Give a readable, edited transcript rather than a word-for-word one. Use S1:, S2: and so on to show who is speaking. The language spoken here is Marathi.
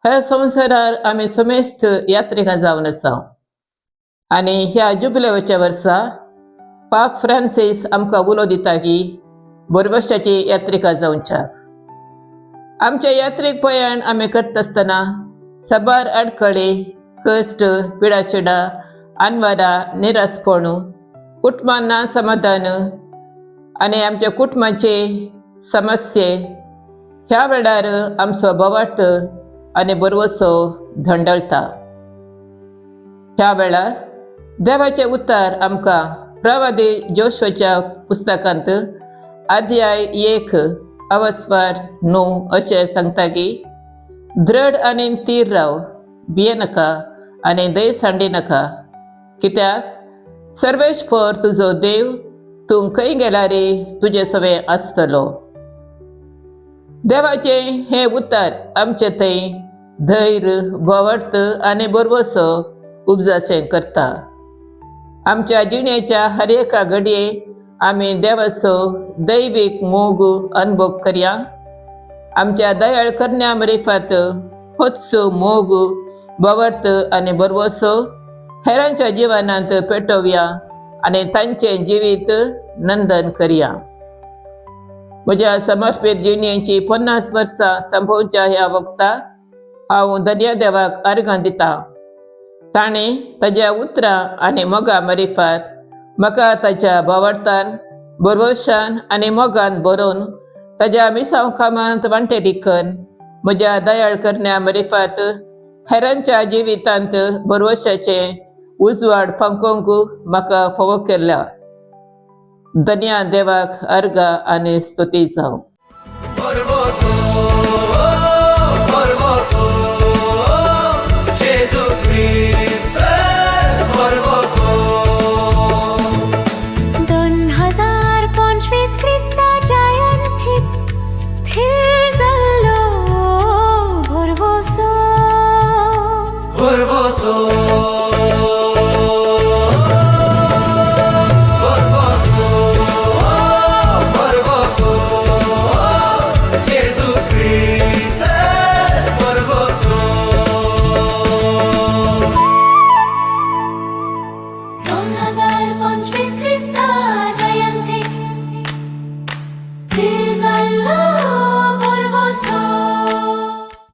S1: ह्या संवसारार आमी समेस्त यात्रेक जावन आसा आनी ह्या जुबिलेवाच्या वर्सा पाप फ्रांसीस आमकां उलो दिता की बरवर्षाची यात्रेका जावच्या। आमच्या यात्रेक पयण आमी करता आसतना साबार आडखळी, कश्ट, पिडाशिडा, आनवारां, निरासपण, कुटुंबान ना समाधान आनी आमच्या कुटुंबाचे समस्ये ह्या वेळार आमचो बोवाट आनी बरवसो धंडळता। ह्या वेळार देवाचे उतार आमकां प्रवादी जोशुआच्या पुस्तकांत अध्याय 1 अवस्वार 9 अशें सांगता की दृढ आनी थीर राव, भियेनाका आनी दय सांडिनाका, कित्याक सर्वेश्वर तुजो देव तूं खंय गेल्यार तुजे सवे आसतलो। देवाचे हे उतार आमचे थंय धैर्य, बोवाट आनी बरवसो उपजाशें करता। आमच्या जिणेच्या हर एका घडये आमी देवाचो दैवीक मोग अनुभव करया। आमच्या दयाळ करण्या मरिफात होच मोग, बोवाट आनी बरवसो हेरांच्या जिवनांत पेटोवया आनी तांचें जिवीत नंदन करया। म्हज्या समर्पीत जिणेची 50 वर्सां संपवच्या ह्या वक्ताक हांव दर्या देवाक अर्गां दिता। ताणें ताच्या उतरां आनी मोगा मरिफात म्हाका ताच्या बोवाटान, बरवशान आनी मोगान भरोवन ताच्या मिसांव कामांत वांटेलीकन म्हज्या दयाळ करण्या मरिफात हेरांच्या जिवितांत बरवशाचे उजवाड फंकोवंक म्हाका फोव केला। दर्या देवाक अर्गां आनी स्तुती जावं।